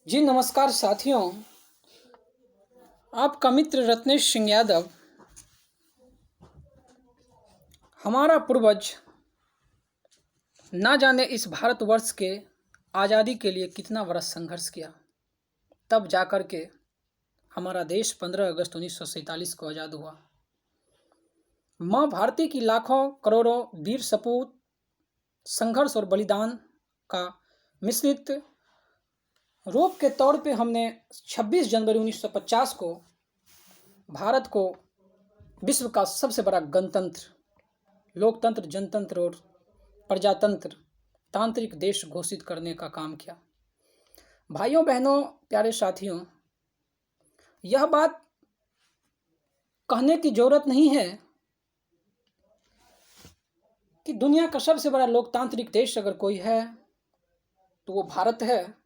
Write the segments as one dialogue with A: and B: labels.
A: जी नमस्कार साथियों। आपका मित्र रत्नेश सिंह यादव। हमारा पूर्वज ना जाने इस भारतवर्ष के आज़ादी के लिए कितना बड़ा संघर्ष किया, तब जाकर के हमारा देश 15 अगस्त 1947 को आज़ाद हुआ। माँ भारती की लाखों करोड़ों वीर सपूत संघर्ष और बलिदान का मिश्रित रूप के तौर पे हमने 26 जनवरी 1950 को भारत को विश्व का सबसे बड़ा गणतंत्र, लोकतंत्र, जनतंत्र और प्रजातंत्र तांत्रिक देश घोषित करने का काम किया। भाइयों बहनों, प्यारे साथियों, यह बात कहने की जरूरत नहीं है कि दुनिया का सबसे बड़ा लोकतांत्रिक देश अगर कोई है तो वो भारत है,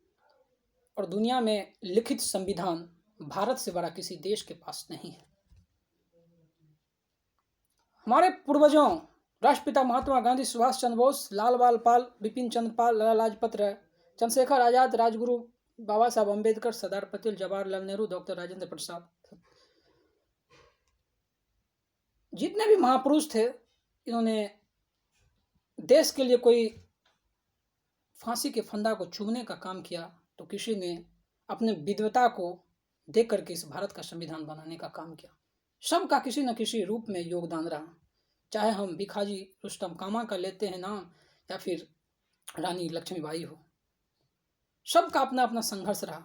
A: और दुनिया में लिखित संविधान भारत से बड़ा किसी देश के पास नहीं है। हमारे पूर्वजों राष्ट्रपिता महात्मा गांधी, सुभाष चंद्र बोस, लाल बाल पाल, बिपिन चंद्र पाल, लाला लाजपत राय, चंद्रशेखर आजाद, राजगुरु बाबा साहब अम्बेडकर, सरदार पटेल, जवाहरलाल नेहरू, डॉक्टर राजेंद्र प्रसाद, जितने भी महापुरुष थे, इन्होंने देश के लिए कोई फांसी के फंदा को चूमने का काम किया तो किसी ने अपने विद्वता को देख करके इस भारत का संविधान बनाने का काम किया। सबका किसी न किसी रूप में योगदान रहा, चाहे हम भिखाजी रुस्तम कामा का लेते हैं नाम या फिर रानी लक्ष्मीबाई हो, सबका अपना अपना संघर्ष रहा,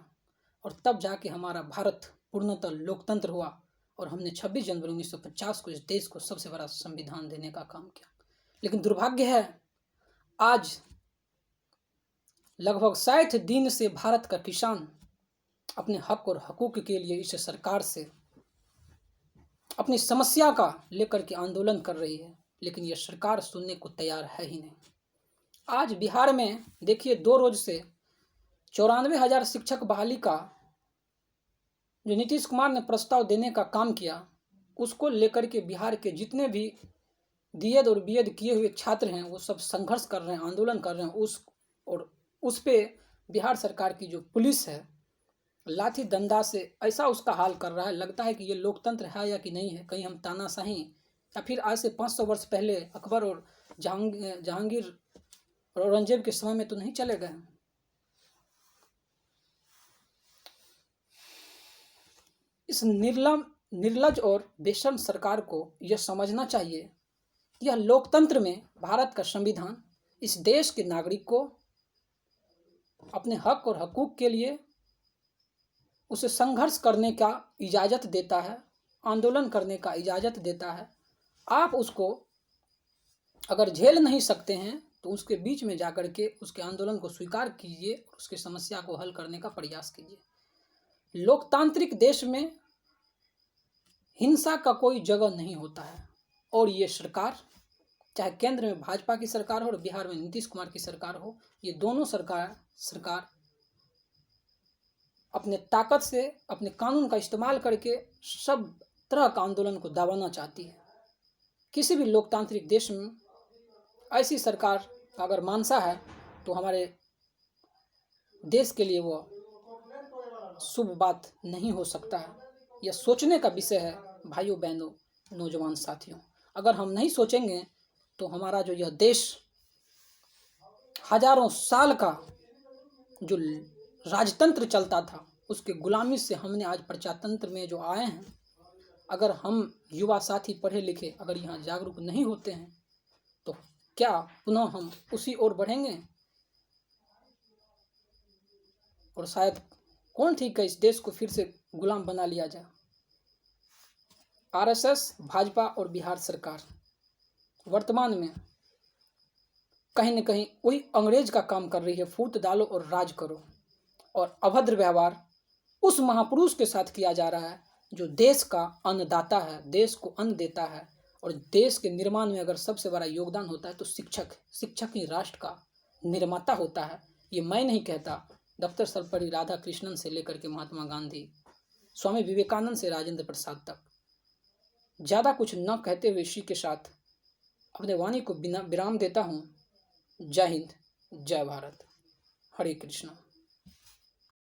A: और तब जाके हमारा भारत पूर्णतः लोकतंत्र हुआ और हमने 26 जनवरी 1950 को इस देश को सबसे बड़ा संविधान देने का काम किया। लेकिन दुर्भाग्य है, आज लगभग 60 दिन से भारत का किसान अपने हक और हकूक के लिए इस सरकार से अपनी समस्या का लेकर के आंदोलन कर रही है, लेकिन यह सरकार सुनने को तैयार है ही नहीं। आज बिहार में देखिए, 2 रोज से 94,000 शिक्षक बहाली का जो नीतीश कुमार ने प्रस्ताव देने का काम किया, उसको लेकर के बिहार के जितने भी डीएड और बीएड किए हुए छात्र हैं वो सब संघर्ष कर रहे हैं, आंदोलन कर रहे हैं। उस पे बिहार सरकार की जो पुलिस है लाठी डंडा से ऐसा उसका हाल कर रहा है, लगता है कि ये लोकतंत्र है या कि नहीं है, कहीं हम तानाशाही या फिर आज से 500 वर्ष पहले अकबर और जहांगीर और औरंगजेब के समय में तो नहीं चले गए। इस निर्लज और बेशर्म सरकार को यह समझना चाहिए कि यह लोकतंत्र में भारत का संविधान इस देश के नागरिक को अपने हक और हकूक के लिए उसे संघर्ष करने का इजाज़त देता है, आंदोलन करने का इजाज़त देता है। आप उसको अगर झेल नहीं सकते हैं तो उसके बीच में जाकर के उसके आंदोलन को स्वीकार कीजिए और उसकी समस्या को हल करने का प्रयास कीजिए। लोकतांत्रिक देश में हिंसा का कोई जगह नहीं होता है, और ये सरकार, चाहे केंद्र में भाजपा की सरकार हो और बिहार में नीतीश कुमार की सरकार हो, ये दोनों सरकार अपने ताकत से, अपने कानून का इस्तेमाल करके सब तरह का आंदोलन को दबाना चाहती है। किसी भी लोकतांत्रिक देश में ऐसी सरकार का अगर मानसा है तो हमारे देश के लिए वो शुभ बात नहीं हो सकता है। यह सोचने का विषय है भाइयों बहनों, नौजवान साथियों। अगर हम नहीं सोचेंगे तो हमारा जो यह देश हजारों साल का जो राजतंत्र चलता था उसके गुलामी से हमने आज प्रजातंत्र में जो आए हैं, अगर हम युवा साथी पढ़े लिखे अगर यहाँ जागरूक नहीं होते हैं तो क्या पुनः हम उसी ओर बढ़ेंगे? और शायद कौन ठीक है, इस देश को फिर से गुलाम बना लिया जाए। आरएसएस, भाजपा और बिहार सरकार वर्तमान में कहीं न कहीं वही अंग्रेज का काम कर रही है, फूट डालो और राज करो, और अभद्र व्यवहार उस महापुरुष के साथ किया जा रहा है जो देश का अन्नदाता है, देश को अन्न देता है। और देश के निर्माण में अगर सबसे बड़ा योगदान होता है तो शिक्षक ही राष्ट्र का निर्माता होता है। ये मैं नहीं कहता, डॉक्टर सर्वपल्ली राधाकृष्णन से लेकर के महात्मा गांधी, स्वामी विवेकानंद से राजेंद्र प्रसाद तक। ज़्यादा कुछ न कहते हुए इसी के साथ अपने वाणी को विराम देता हूँ। जय हिंद, जय भारत, हरे कृष्णा।